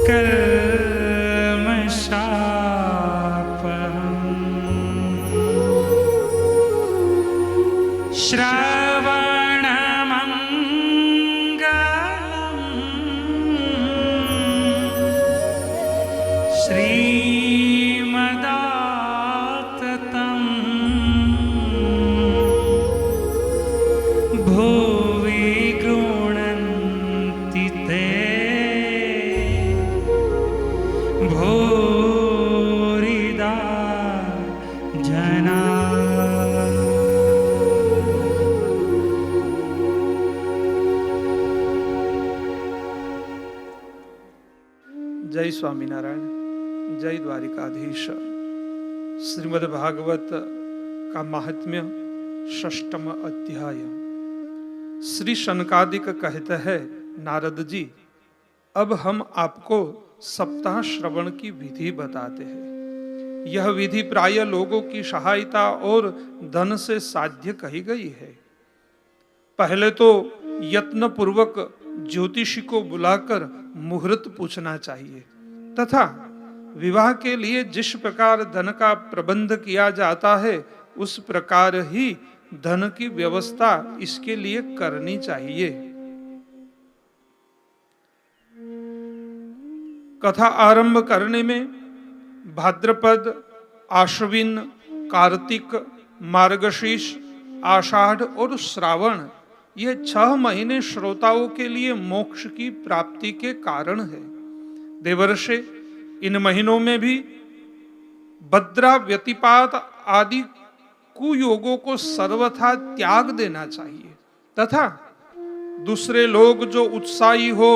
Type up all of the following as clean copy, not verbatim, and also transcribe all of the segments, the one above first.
कर्मशापहम् श्रवणमङ्गलम् श्रीमदाततं भुवि गृह्णन्ति ते भूरिदा जना। जय स्वामीनारायण, जय द्वारिकाधीश। श्रीमद् भागवत का महात्म्य षष्ठम अध्याय। श्री शनकादिक कहते हैं, नारद जी, अब हम आपको सप्ताह श्रवण की विधि बताते हैं। यह विधि प्राय लोगों की सहायता और धन से साध्य कही गई है। पहले तो यत्न पूर्वक ज्योतिषी को बुलाकर मुहूर्त पूछना चाहिए तथा विवाह के लिए जिस प्रकार धन का प्रबंध किया जाता है उस प्रकार ही धन की व्यवस्था इसके लिए करनी चाहिए। कथा आरंभ करने में भाद्रपद, आश्विन, कार्तिक, मार्गशीर्ष, आषाढ़ और श्रावण, ये 6 महीने श्रोताओं के लिए मोक्ष की प्राप्ति के कारण है। देवर्षे इन महीनों में भी भद्रा, व्यतिपात आदि कुयोगों को सर्वथा त्याग देना चाहिए तथा दूसरे लोग जो उत्साही हो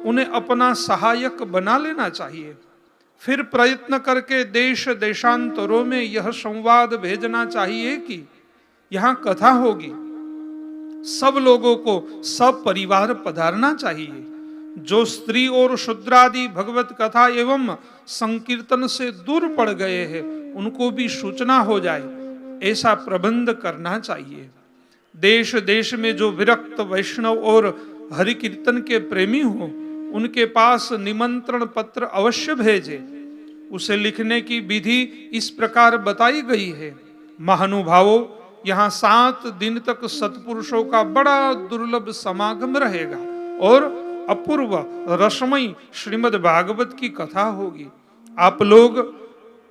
उन्हें अपना सहायक बना लेना चाहिए। फिर प्रयत्न करके देश देशांतरों में यह संवाद भेजना चाहिए कि यहाँ कथा होगी, सब लोगों को सब परिवार पधारना चाहिए। जो स्त्री और शूद्रादि भगवत कथा एवं संकीर्तन से दूर पड़ गए हैं उनको भी सूचना हो जाए, ऐसा प्रबंध करना चाहिए। देश देश में जो विरक्त वैष्णव और हरि कीर्तन के प्रेमी हो उनके पास निमंत्रण पत्र अवश्य भेजे। उसे लिखने की विधि इस प्रकार बताई गई है। महानुभावों, यहाँ 7 दिन तक सत्पुरुषों का बड़ा दुर्लभ समागम रहेगा और अपूर्व रसमयी श्रीमद् भागवत की कथा होगी। आप लोग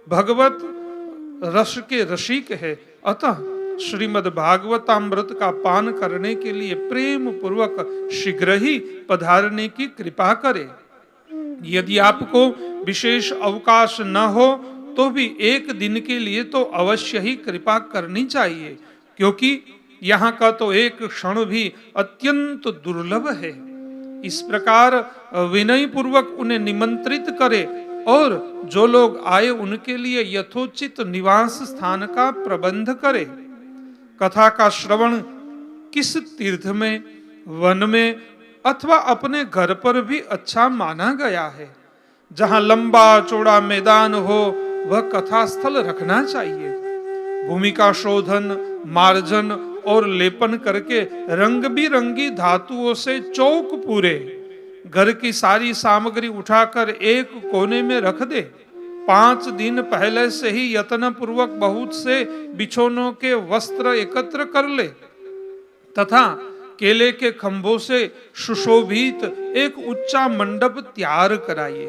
भगवत रस के रसिक है, अतः श्रीमद् भागवतामृत का पान करने के लिए प्रेम पूर्वक शीघ्र ही पधारने की कृपा करें। यदि आपको विशेष अवकाश न हो तो भी 1 दिन के लिए तो अवश्य ही कृपा करनी चाहिए, क्योंकि यहाँ का तो एक क्षण भी अत्यंत दुर्लभ है। इस प्रकार विनय पूर्वक उन्हें निमंत्रित करे और जो लोग आए उनके लिए यथोचित निवास स्थान का प्रबंध करे। कथा का श्रवण किस तीर्थ में, वन में अथवा अपने घर पर भी अच्छा माना गया है। जहाँ लंबा चौड़ा मैदान हो वह कथा स्थल रखना चाहिए। भूमि का शोधन, मार्जन और लेपन करके रंग बिरंगी धातुओं से चौक पूरे, घर की सारी सामग्री उठाकर एक कोने में रख दे। 5 दिन पहले से ही यत्न पूर्वक बहुत से बिछोनों के वस्त्र एकत्र कर ले तथा केले के खंभों से सुशोभित एक ऊंचा मंडप तैयार कराइए।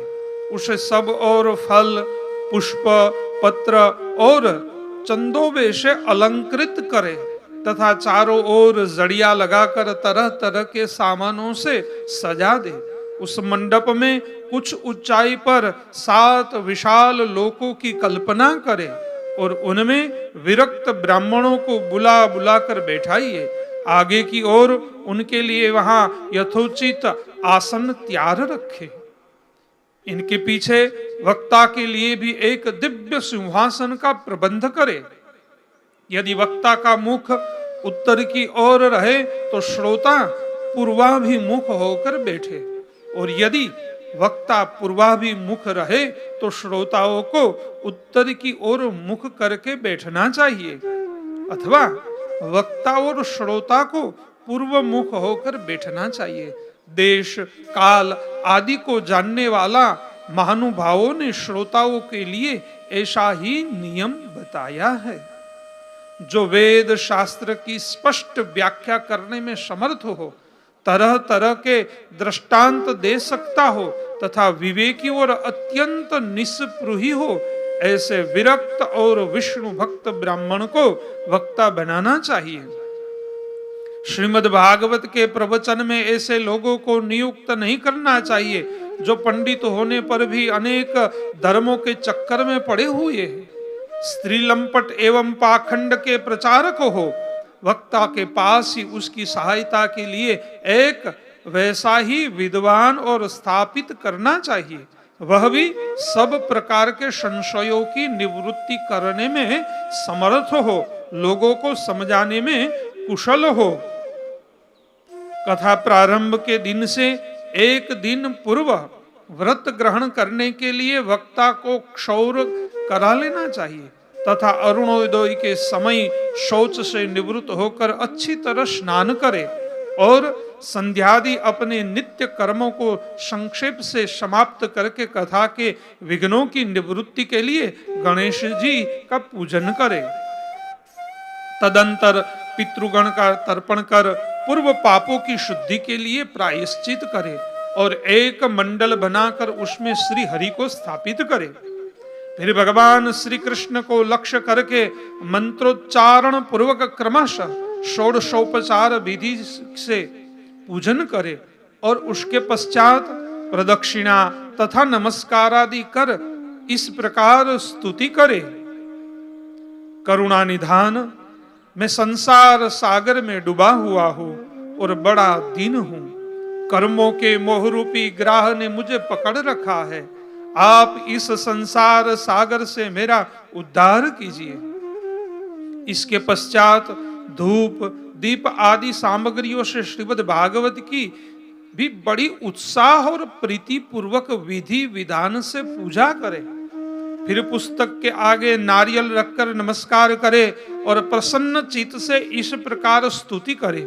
उसे सब और फल, पुष्प, पत्र और चंदोबे से अलंकृत करे तथा चारों ओर जड़िया लगाकर तरह तरह के सामानों से सजा दे। उस मंडप में कुछ ऊंचाई पर 7 विशाल लोकों की कल्पना करे और उनमें विरक्त ब्राह्मणों को बुला बुला कर बैठाइए। आगे की ओर उनके लिए वहां यथोचित आसन तैयार रखे। इनके पीछे वक्ता के लिए भी एक दिव्य सिंहासन का प्रबंध करे। यदि वक्ता का मुख उत्तर की ओर रहे तो श्रोता पूर्वाभिमुख होकर बैठे, और यदि वक्ता पूर्वाभिमुख रहे तो श्रोताओं को उत्तर की ओर मुख करके बैठना चाहिए, अथवा वक्ता और श्रोता को पूर्व मुख होकर बैठना चाहिए। देश, काल आदि को जानने वाला महानुभावों ने श्रोताओं के लिए ऐसा ही नियम बताया है। जो वेद शास्त्र की स्पष्ट व्याख्या करने में समर्थ हो, तरह तरह के दृष्टांत दे सकता हो तथा विवेकी और अत्यंत निस्पृही हो, ऐसे विरक्त और विष्णु भक्त ब्राह्मण को वक्ता बनाना चाहिए। श्रीमद् भागवत के प्रवचन में ऐसे लोगों को नियुक्त नहीं करना चाहिए जो पंडित होने पर भी अनेक धर्मों के चक्कर में पड़े हुए हैं, स्त्री लंपट एवं पाखंड के प्रचारक हो। वक्ता के पास ही उसकी सहायता के लिए एक वैसा ही विद्वान और स्थापित करना चाहिए, वह भी सब प्रकार के संशयों की निवृत्ति करने में समर्थ हो, लोगों को समझाने में कुशल हो। कथा प्रारंभ के दिन से एक दिन पूर्व व्रत ग्रहण करने के लिए वक्ता को क्षौर करा लेना चाहिए तथा अरुणोदय के समय शौच से निवृत्त होकर अच्छी तरह स्नान करे और संध्यादि अपने नित्य कर्मों को संक्षेप से समाप्त करके कथा के विघ्नों की निवृत्ति के लिए गणेश जी का पूजन करे। तदंतर पितृगण का तर्पण कर पूर्व पापों की शुद्धि के लिए प्रायश्चित करे और एक मंडल बनाकर उसमें श्री हरि को स्थापित करे। फिर भगवान श्री कृष्ण को लक्ष्य करके मंत्रोच्चारण पूर्वक क्रमशः षोडशोपचार विधि से पूजन करे और उसके पश्चात प्रदक्षिणा तथा नमस्कार आदि कर इस प्रकार स्तुति करे। करुणा निधान, मैं संसार सागर में डूबा हुआ हूं और बड़ा दीन हूं। कर्मों के मोहरूपी ग्राह ने मुझे पकड़ रखा है। आप इस संसार सागर से मेरा उद्धार कीजिए। इसके पश्चात धूप दीप आदि सामग्रियों से श्रीमद् भागवत की भी बड़ी उत्साह और प्रीति पूर्वक विधि विधान से पूजा करे। फिर पुस्तक के आगे नारियल रखकर नमस्कार करे और प्रसन्न चित्त से इस प्रकार स्तुति करे।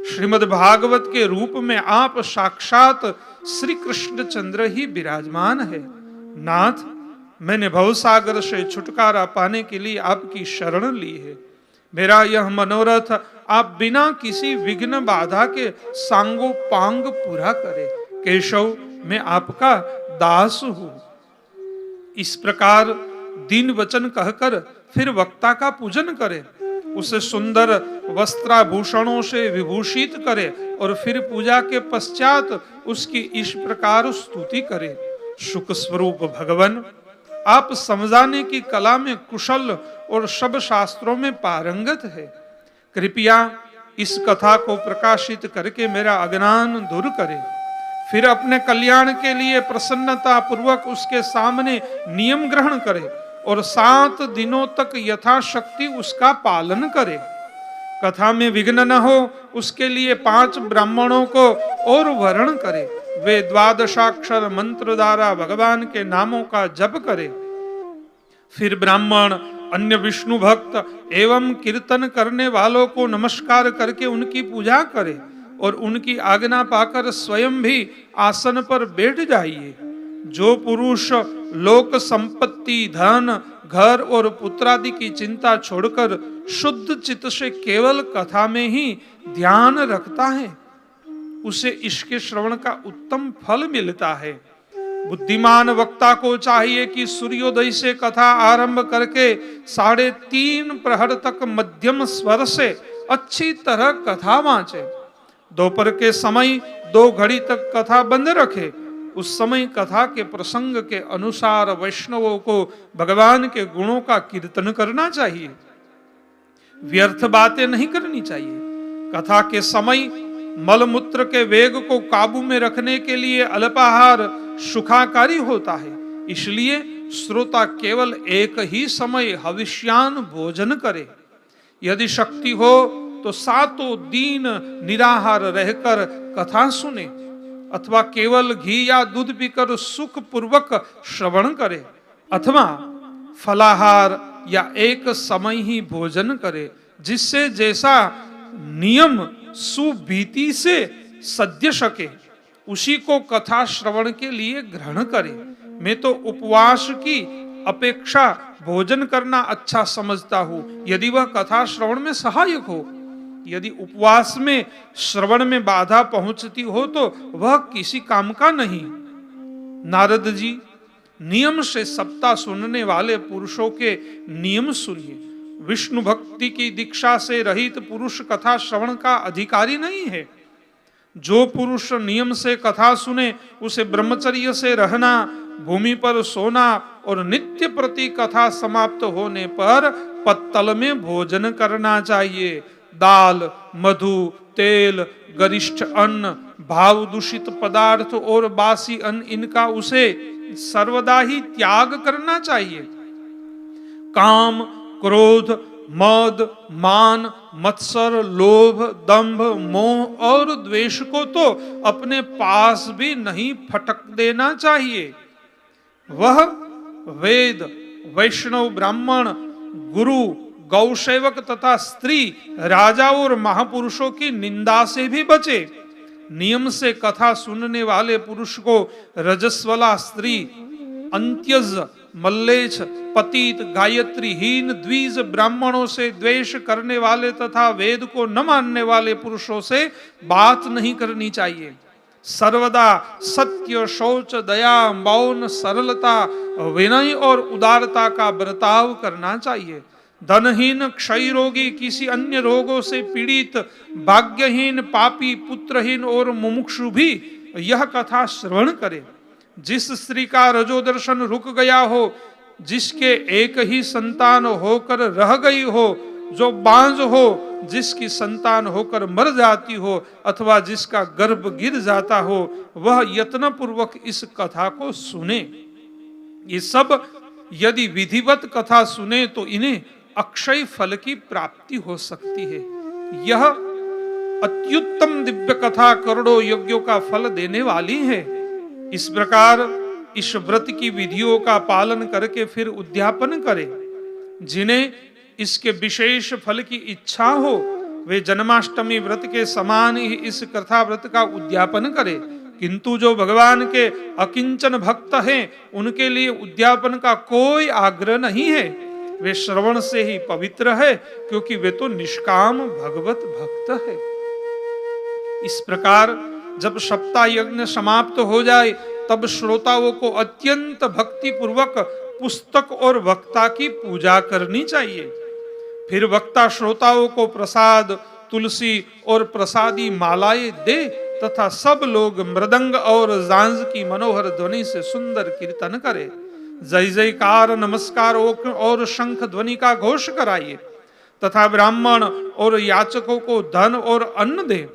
श्रीमद् भागवत के रूप में आप साक्षात श्री कृष्ण चंद्र ही विराजमान है। नाथ, मैंने भवसागर से छुटकारा पाने के लिए आपकी शरण ली है। मेरा यह मनोरथ आप बिना किसी विघ्न बाधा के सांगो पांग पूरा करे। केशव, मैं आपका दास हूं। इस प्रकार दीन वचन कहकर फिर वक्ता का पूजन करे, उसे सुंदर वस्त्राभूषणों से विभूषित करे और फिर पूजा के पश्चात उसकी इस प्रकार स्तुति करे। सुख स्वरूप भगवान, आप समझाने की कला में कुशल और सब शास्त्रों में पारंगत है। कृपया इस कथा को प्रकाशित करके मेरा अज्ञान दूर करे। फिर अपने कल्याण के लिए प्रसन्नता पूर्वक उसके सामने नियम ग्रहण करे और 7 दिनों तक यथाशक्ति उसका पालन करे। कथा में विघ्न न हो उसके लिए 5 ब्राह्मणों को और वर्ण करे। वे 12 मंत्र द्वारा भगवान के नामों का जप करे। फिर ब्राह्मण अन्य विष्णु भक्त एवं कीर्तन करने वालों को नमस्कार करके उनकी पूजा करे और उनकी आज्ञा पाकर स्वयं भी आसन पर बैठ जाइए। जो पुरुष लोक संपत्ति, धन, घर और पुत्रादि की चिंता छोड़कर शुद्ध चित्त से केवल कथा में ही ध्यान रखता है, उसे इसके श्रवण का उत्तम फल मिलता है। बुद्धिमान वक्ता को चाहिए कि सूर्योदय से कथा आरंभ करके 3.5 प्रहर तक मध्यम स्वर से अच्छी तरह कथा वांचे। दोपहर के समय 2 घड़ी तक कथा बंद रखे। उस समय कथा के प्रसंग के अनुसार वैष्णवों को भगवान के गुणों का कीर्तन करना चाहिए। व्यर्थ बातें नहीं करनी चाहिए। कथा के समय मलमूत्र के वेग को काबू में रखने के लिए अल्पाहार सुखाकारी होता है, इसलिए श्रोता केवल एक ही समय हविष्यान भोजन करे। यदि शक्ति हो तो 7 दिन निराहार रहकर कथा सुने अथवा केवल घी या दूध पीकर सुख पूर्वक श्रवण करे अथवा फलाहार या एक समय ही भोजन करे, जिससे जैसा नियम सुभीति से सद्य सके उसी को कथा श्रवण के लिए ग्रहण करे। मैं तो उपवास की अपेक्षा भोजन करना अच्छा समझता हूं, यदि वह कथा श्रवण में सहायक हो। यदि उपवास में श्रवण में बाधा पहुंचती हो तो वह किसी काम का नहीं। नारद जी, नियम से सप्ताह सुनने वाले पुरुषों के नियम सुनिए। विष्णु भक्ति की दीक्षा से रहित पुरुष कथा श्रवण का अधिकारी नहीं है। जो पुरुष नियम से कथा सुने उसे ब्रह्मचर्य से रहना, भूमि पर सोना और नित्य प्रति कथा समाप्त होने पर पत्तल में भोजन करना चाहिए। दाल, मधु, तेल, गरिष्ठ अन्न, भाव दूषित पदार्थ और बासी अन्न, इनका उसे सर्वदा ही त्याग करना चाहिए। काम, क्रोध, मद, मान, मत्सर, लोभ, दंभ, मोह और द्वेष को तो अपने पास भी नहीं फटक देना चाहिए। वह वेद, वैष्णव, ब्राह्मण, गुरु, गौसेवक तथा स्त्री, राजा और महापुरुषों की निंदा से भी बचे। नियम से कथा सुनने वाले पुरुष को रजस्वला स्त्री, अंत्यज, मल्लेच्छ, पतित, गायत्रीहीन, द्विज, ब्राह्मणों से द्वेष करने वाले तथा वेद को न मानने वाले पुरुषों से बात नहीं करनी चाहिए। सर्वदा सत्य, शौच, दया, मौन, सरलता, विनय और उदारता का बर्ताव करना चाहिए। धनहीन, क्षय रोगी, किसी अन्य रोगों से पीड़ित, भाग्यहीन, पापी, पुत्रहीन और मुमुक्षु भी यह कथा श्रवण करे। जिस स्त्री का रजोदर्शन रुक गया हो, जिसके एक ही संतान होकर रह गई हो, जो बांझ हो, जिसकी संतान होकर मर जाती हो अथवा जिसका गर्भ गिर जाता हो, वह यत्न पूर्वक इस कथा को सुने। ये सब यदि विधिवत कथा सुने तो इन्हें अक्षय फल की प्राप्ति हो सकती है। यह अत्युत्तम दिव्य कथा करोड़ों यज्ञों का फल देने वाली है। इस प्रकार इस व्रत की विधियों का पालन करके फिर उद्यापन करें। जिन्हें इसके विशेष फल की इच्छा हो वे जन्माष्टमी व्रत के समान ही इस कथा व्रत का उद्यापन करें। किंतु जो भगवान के अकिंचन भक्त हैं उनके लिए उद्यापन का कोई आग्रह नहीं है। वे श्रवण से ही पवित्र है, क्योंकि वे तो निष्काम भगवत भक्त है। इस प्रकार जब सप्ताह यज्ञ समाप्त हो जाए तब श्रोताओं को अत्यंत भक्ति पूर्वक पुस्तक और वक्ता की पूजा करनी चाहिए। फिर वक्ता श्रोताओं को प्रसाद, तुलसी और प्रसादी मालाएं दे तथा सब लोग मृदंग और जांज की मनोहर ध्वनि से सुंदर कीर्तन करे। जय जयकार, नमस्कार और शंख ध्वनि का घोष कराइए तथा ब्राह्मण और याचकों को धन और अन्न दे।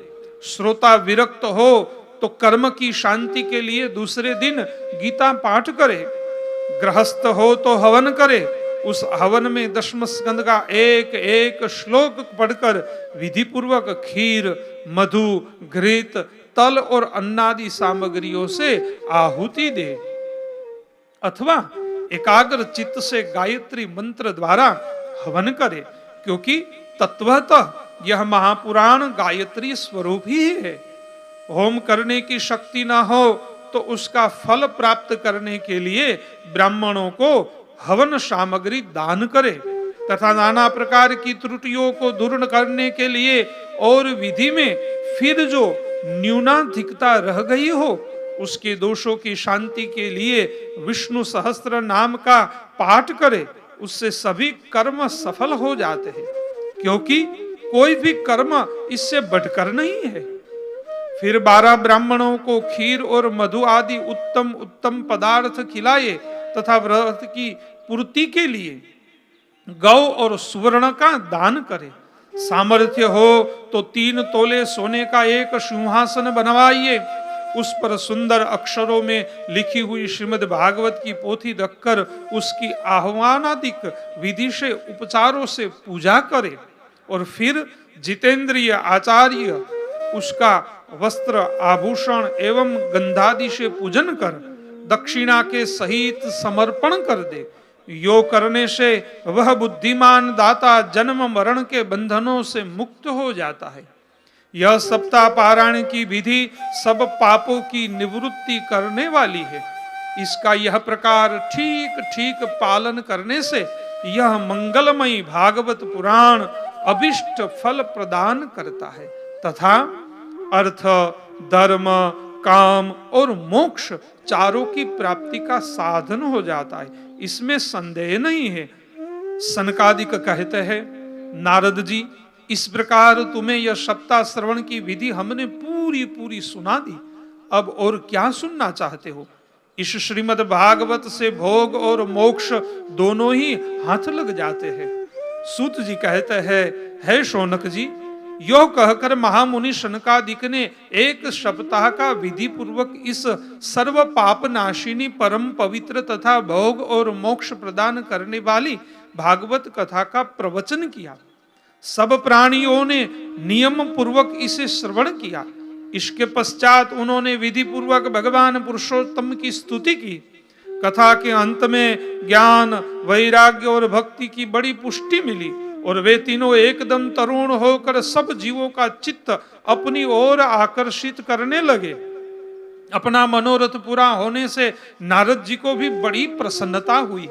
श्रोता विरक्त हो तो कर्म की शांति के लिए दूसरे दिन गीता पाठ करे। गृहस्थ हो तो हवन करे। उस हवन में दशम स्कंद का एक एक श्लोक पढ़कर विधि पूर्वक खीर, मधु, घृत, तल और अन्नादि सामग्रियों से आहुति दे अथवा एकाग्र चित्त से गायत्री मंत्र द्वारा हवन करे, क्योंकि तत्वतः यह महापुराण गायत्री स्वरूप ही है। होम करने की शक्ति न हो तो उसका फल प्राप्त करने के लिए ब्राह्मणों को हवन सामग्री दान करे तथा नाना प्रकार की त्रुटियों को दूर करने के लिए और विधि में फिर जो न्यूनाधिकता रह गई हो उसके दोषों की शांति के लिए विष्णु सहस्त्र नाम का पाठ करे। उससे सभी कर्म सफल हो जाते हैं, क्योंकि कोई भी कर्म इससे बढ़कर नहीं है। फिर 12 ब्राह्मणों को खीर और मधु आदि उत्तम उत्तम पदार्थ खिलाए तथा व्रत की पूर्ति के लिए गौ और सुवर्ण का दान करे। सामर्थ्य हो तो 3 तोले सोने का एक सिंहासन बनवाइए। उस पर सुंदर अक्षरों में लिखी हुई श्रीमद् भागवत की पोथी रखकर उसकी आह्वानादिक विधि से उपचारों से पूजा करे और फिर जितेंद्रिय आचार्य उसका वस्त्र, आभूषण एवं गंधादि से पूजन कर दक्षिणा के सहित समर्पण कर दे। यो करने से वह बुद्धिमान दाता जन्म मरण के बंधनों से मुक्त हो जाता है। यह सप्ताह पारायण की विधि सब पापों की निवृत्ति करने वाली है। इसका यह प्रकार ठीक ठीक पालन करने से यह मंगलमयी भागवत पुराण अभिष्ट फल प्रदान करता है तथा अर्थ, धर्म, काम और मोक्ष चारों की प्राप्ति का साधन हो जाता है, इसमें संदेह नहीं है। सनकादिक कहते हैं, नारद जी, इस प्रकार तुम्हें यह सप्ताह श्रवण की विधि हमने पूरी पूरी सुना दी, अब और क्या सुनना चाहते हो? इस श्रीमद् भागवत से भोग और मोक्ष दोनों ही हाथ लग जाते हैं। सूत जी कहते हैं, है शौनक जी, यो कहकर महामुनि शनकादिक ने एक सप्ताह का विधि पूर्वक इस सर्व पाप नाशिनी परम पवित्र तथा भोग और मोक्ष प्रदान करने वाली भागवत कथा का प्रवचन किया। सब प्राणियों ने नियम पूर्वक इसे श्रवण किया। इसके पश्चात उन्होंने विधि पूर्वक भगवान पुरुषोत्तम की स्तुति की। कथा के अंत में ज्ञान, वैराग्य और भक्ति की बड़ी पुष्टि मिली और वे तीनों एकदम तरुण होकर सब जीवों का चित्त अपनी ओर आकर्षित करने लगे। अपना मनोरथ पूरा होने से नारद जी को भी बड़ी प्रसन्नता हुई।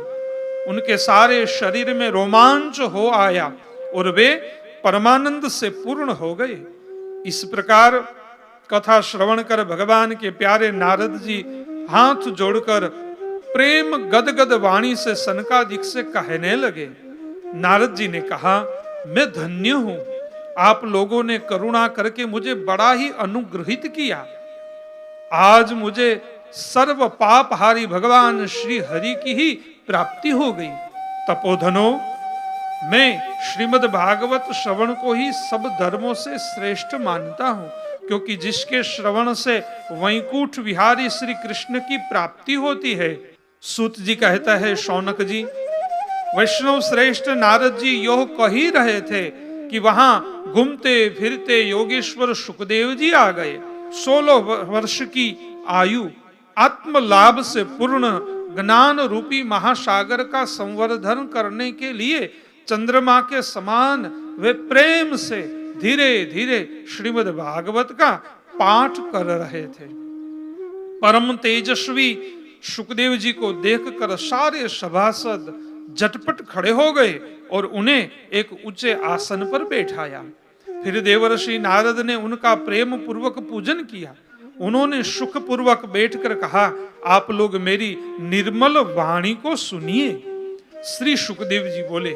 उनके सारे शरीर में रोमांच हो आया और वे परमानंद से पूर्ण हो गए। इस प्रकार कथा श्रवण कर भगवान के प्यारे नारद जी हाथ जोड़कर प्रेम गदगद वाणी से सनकादिक से कहने लगे। नारद जी ने कहा, मैं धन्य हूं, आप लोगों ने करुणा करके मुझे बड़ा ही अनुग्रहित किया। आज मुझे सर्व पापहारी भगवान श्री हरि की ही प्राप्ति हो गई। तपोधनो, मैं श्रीमद् भागवत श्रवण को ही सब धर्मों से श्रेष्ठ मानता हूं, क्योंकि जिसके श्रवण से वैकुंठ विहारी श्री कृष्ण की प्राप्ति होती है। सूत जी कहता है, शौनक जी, वैष्णव श्रेष्ठ नारद जी यो कह ही रहे थे कि वहां घूमते फिरते योगेश्वर सुखदेव जी आ गए। 16 वर्ष की आयु आत्म लाभ से पूर्ण ज्ञान रूपी महासागर का संवर्धन करने के लिए चंद्रमा के समान वे प्रेम से धीरे धीरे श्रीमद् भागवत का पाठ कर रहे थे। परम तेजस्वी सुखदेव जी को देखकर सारे सभासद झटपट खड़े हो गए और उन्हें एक ऊंचे आसन पर बैठाया। फिर देवर्षि नारद ने उनका प्रेम पूर्वक पूजन किया। उन्होंने सुख पूर्वक बैठकर कहा, आप लोग मेरी निर्मल वाणी को सुनिए। श्री सुखदेव जी बोले,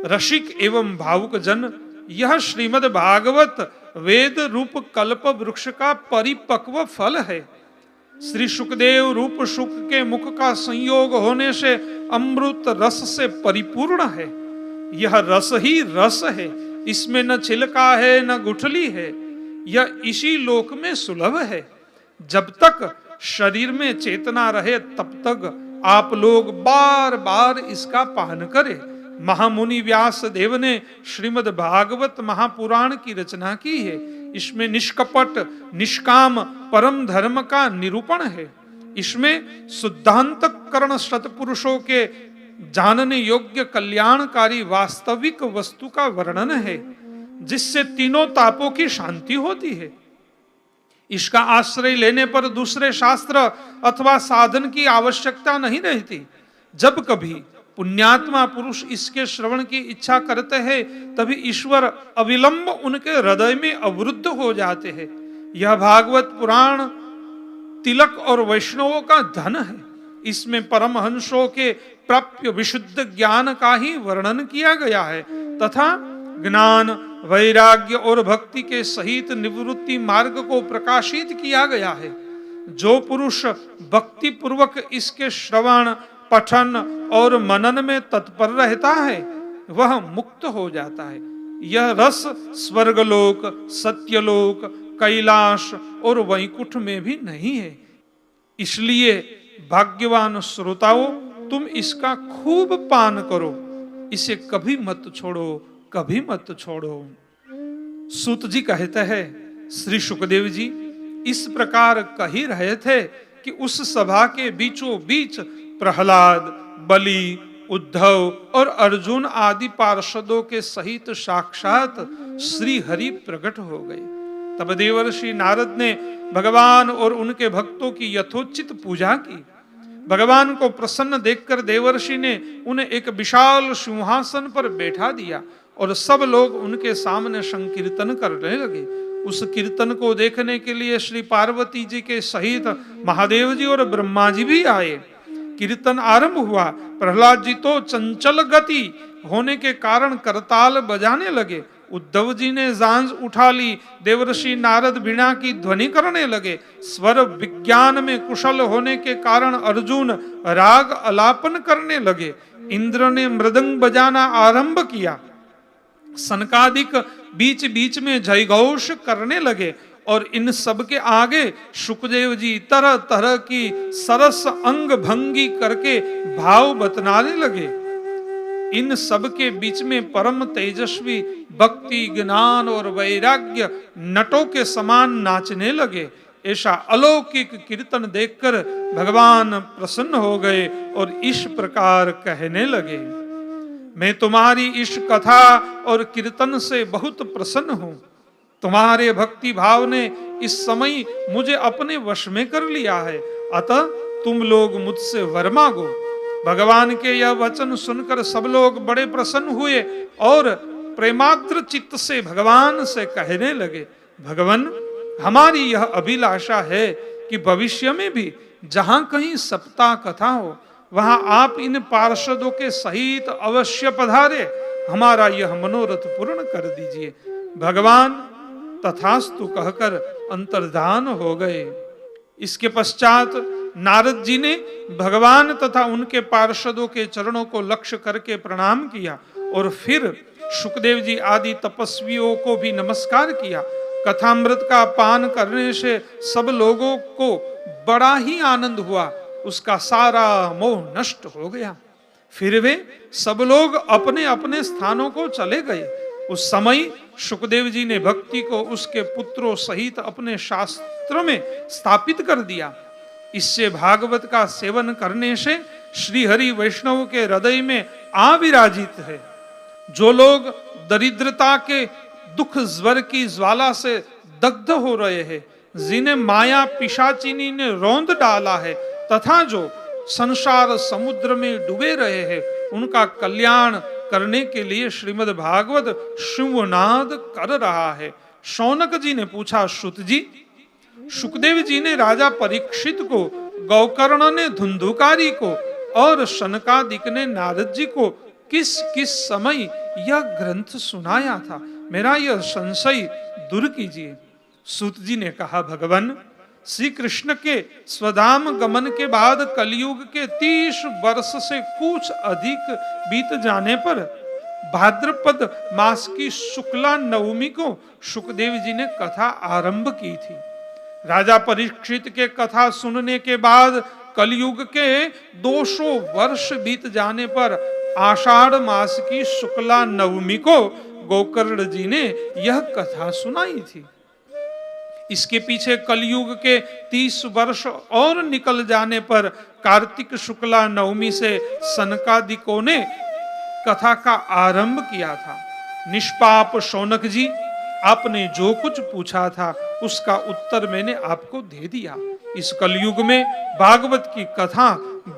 रसिक एवं भावुक जन, यह श्रीमद् भागवत वेद रूप कल्प वृक्ष का परिपक्व फल है। श्री सुखदेव रूप सुख के मुख का संयोग होने से अमृत रस से परिपूर्ण है। यह रस ही रस है, इसमें न छिलका है न गुठली है। यह इसी लोक में सुलभ है। जब तक शरीर में चेतना रहे तब तक आप लोग बार बार इसका पान करें। महामुनि व्यास देव ने श्रीमद् भागवत महापुराण की रचना की है। इसमें निष्कपट निष्काम परम धर्म का निरूपण है। इसमें शुद्धांतकरण सत्पुरुषों के जानने योग्य कल्याणकारी वास्तविक वस्तु का वर्णन है, जिससे तीनों तापों की शांति होती है। इसका आश्रय लेने पर दूसरे शास्त्र अथवा साधन की आवश्यकता नहीं रहती। जब कभी पुण्यात्मा पुरुष इसके श्रवण की इच्छा करते हैं, तभी ईश्वर अविलंब उनके हृदय में अवरुद्ध हो जाते हैं। यह भागवत पुराण तिलक और वैष्णवों का धन है। इसमें परमहंसों के प्राप्य विशुद्ध ज्ञान का ही वर्णन किया गया है तथा ज्ञान, वैराग्य और भक्ति के सहित निवृत्ति मार्ग को प्रकाशित किया गया है। जो पुरुष भक्ति पूर्वक इसके श्रवण, पठन और मनन में तत्पर रहता है, वह मुक्त हो जाता है। यह रस स्वर्गलोक, सत्यलोक, कैलाश और वैकुंठ में भी नहीं है। इसलिए भाग्यवान श्रोताओं, तुम इसका खूब पान करो, इसे कभी मत छोड़ो, कभी मत छोड़ो। सूत जी कहते हैं, श्री सुखदेव जी इस प्रकार कह ही रहे थे कि उस सभा के बीचों बीच प्रहलाद, बलि, उद्धव और अर्जुन आदि पार्षदों के सहित साक्षात श्री हरि प्रकट हो गए। तब देवर्षि नारद ने भगवान और उनके भक्तों की यथोचित पूजा की। भगवान को प्रसन्न देखकर देवर्षि ने उन्हें एक विशाल सिंहासन पर बैठा दिया और सब लोग उनके सामने संकीर्तन करने लगे। उस कीर्तन को देखने के लिए श्री पार्वती जी के सहित महादेव जी और ब्रह्मा जी भी आए। कीर्तन आरंभ हुआ। प्रहलाद जी तो चंचल गति होने के कारण करताल बजाने लगे। उद्धव जी ने जांज उठा ली। देवर्षि नारद वीणा की ध्वनि करने लगे। स्वर विज्ञान में कुशल होने के कारण अर्जुन राग अलापन करने लगे। इंद्र ने मृदंग बजाना आरंभ किया। सनकादिक बीच बीच में जयघोष करने लगे और इन सब के आगे शुकदेव जी तरह तरह की सरस अंग भंगी करके भाव बतनाने लगे। इन सब के बीच में परम तेजस्वी भक्ति ज्ञान और वैराग्य नटों के समान नाचने लगे। ऐसा अलौकिक कीर्तन देखकर भगवान प्रसन्न हो गए और इस प्रकार कहने लगे, मैं तुम्हारी इस कथा और कीर्तन से बहुत प्रसन्न हूं। तुम्हारे भक्ति भाव ने इस समय मुझे अपने वश में कर लिया है, अतः तुम लोग मुझसे वर मांगो। भगवान के यह वचन सुनकर सब लोग बड़े प्रसन्न हुए और प्रेमाद्र चित्त से भगवान से कहने लगे, भगवान हमारी यह अभिलाषा है कि भविष्य में भी जहां कहीं सप्ताह कथा हो वहां आप इन पार्षदों के सहित अवश्य पधारे, हमारा यह मनोरथ पूर्ण कर दीजिए। भगवान तथास्तु कहकर अंतर्धान हो गए। इसके पश्चात नारद जी ने भगवान तथा उनके पार्षदों के चरणों को लक्ष्य करके प्रणाम किया और फिर शुकदेव जी आदि तपस्वियों को भी नमस्कार किया। कथामृत का पान करने से सब लोगों को बड़ा ही आनंद हुआ, उसका सारा मोह नष्ट हो गया। फिर वे सब लोग अपने अपने स्थानों को चले गए। उस समय शुकदेव जी ने भक्ति को उसके पुत्रों सहित अपने शास्त्र में स्थापित कर दिया। इससे भागवत का सेवन करने से श्री हरि वैष्णव के हृदय में आविराजित है। जो लोग दरिद्रता के दुख ज्वर की ज्वाला से दग्ध हो रहे हैं, जिन्हें माया पिशाचिनी ने रौंद डाला है तथा जो संसार समुद्र में डूबे रहे हैं, उनका कल्याण करने के लिए श्रीमद् भागवत शिवनाद कर रहा है। शौनक जी ने पूछा, श्रुत जी, शुकदेव जी ने राजा परीक्षित को, गौकर्ण ने धुंधुकारी को और शनकादिक ने नारद जी को किस किस समय यह ग्रंथ सुनाया था? मेरा यह संशय दूर कीजिए। सूत जी ने कहा, भगवान श्री कृष्ण के स्वधाम गमन के बाद कलयुग के 30 वर्ष से कुछ अधिक बीत जाने पर भाद्रपद मास की शुक्ला नवमी को शुकदेव जी ने कथा आरंभ की थी। राजा परीक्षित के कथा सुनने के बाद कलयुग के 200 वर्ष बीत जाने पर आषाढ़ मास की शुक्ला नवमी को गोकर्ण जी ने यह कथा सुनाई थी। इसके पीछे कलयुग के 30 वर्ष और निकल जाने पर कार्तिक शुक्ला नवमी से सनकादिकों ने कथा का आरंभ किया था। निष्पाप शौनक जी, आपने जो कुछ पूछा था उसका उत्तर मैंने आपको दे दिया। इस कलयुग में भागवत की कथा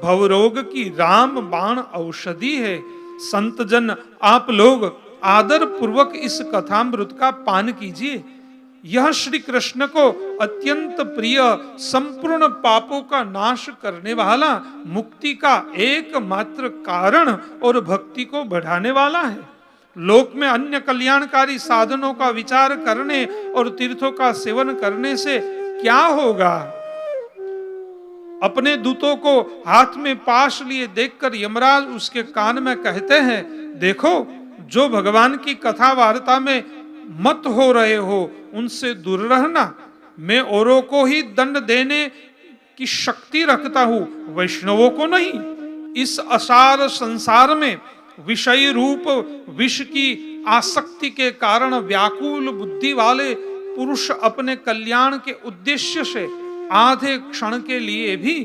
भवरोग की राम बाण औषधि है। संत जन, आप लोग आदर पूर्वक इस कथामृत का पान कीजिए। यह श्री कृष्ण को अत्यंत प्रिय, संपूर्ण पापों का नाश करने वाला, मुक्ति का एकमात्र कारण और भक्ति को बढ़ाने वाला है। लोक में अन्य कल्याणकारी साधनों का विचार करने और तीर्थों का सेवन करने से क्या होगा? अपने दूतों को हाथ में पाश लिए देखकर यमराज उसके कान में कहते हैं, देखो, जो भगवान की कथा वार्ता में मत हो रहे हो उनसे दूर रहना। मैं औरों को ही दंड देने की शक्ति रखता हूं, वैष्णवों को नहीं। इस असार संसार में विषय रूप विष की आसक्ति के कारण व्याकुल बुद्धि वाले पुरुष अपने कल्याण के उद्देश्य से आधे क्षण के लिए भी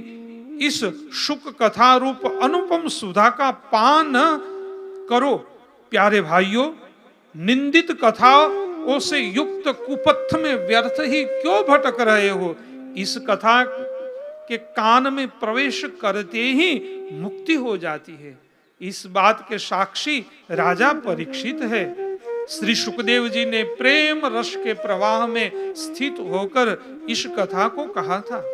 इस शुक कथा रूप अनुपम सुधा का पान करो। प्यारे भाइयों, निंदित कथाओं से युक्त कुपथ में व्यर्थ ही क्यों भटक रहे हो? इस कथा कि कान में प्रवेश करते ही मुक्ति हो जाती है। इस बात के साक्षी राजा परीक्षित है। श्री सुखदेव जी ने प्रेम रस के प्रवाह में स्थित होकर इस कथा को कहा था।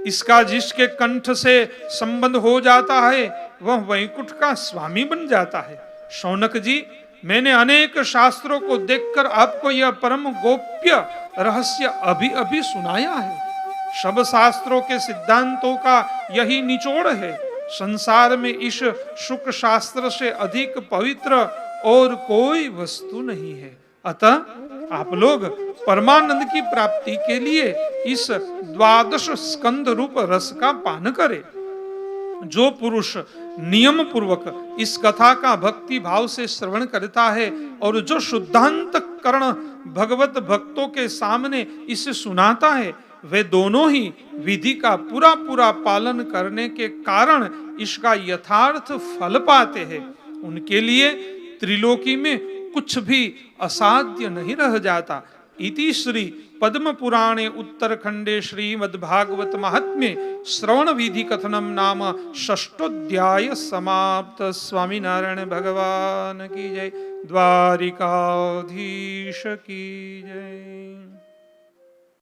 इसका जिसके कंठ से संबंध हो जाता है वह वैकुंठ का स्वामी बन जाता है। शौनक जी, मैंने अनेक शास्त्रों को देखकर आपको यह परम गोप्य रहस्य अभी अभी सुनाया है। सब शास्त्रों के सिद्धांतों का यही निचोड़ है। संसार में इस शुक शास्त्र से अधिक पवित्र और कोई वस्तु नहीं है। अतः आप लोग परमानंद की प्राप्ति के लिए इस 12 स्कंद रूप रस का पान करें। जो पुरुष नियम पूर्वक इस कथा का भक्ति भाव से श्रवण करता है और जो शुद्धांत करण भगवत भक्तों के सामने इसे सुनाता है, वे दोनों ही विधि का पूरा पूरा पालन करने के कारण इसका यथार्थ फल पाते हैं। उनके लिए त्रिलोकी में कुछ भी असाध्य नहीं रह जाता। इति श्री पद्म पुराणे उत्तरखंडे श्रीमद्भागवत महात्म्ये श्रवण विधि कथनम नाम षष्ठोध्याय समाप्त। स्वामीनारायण भगवान की जय। द्वारिकाधीश की जय।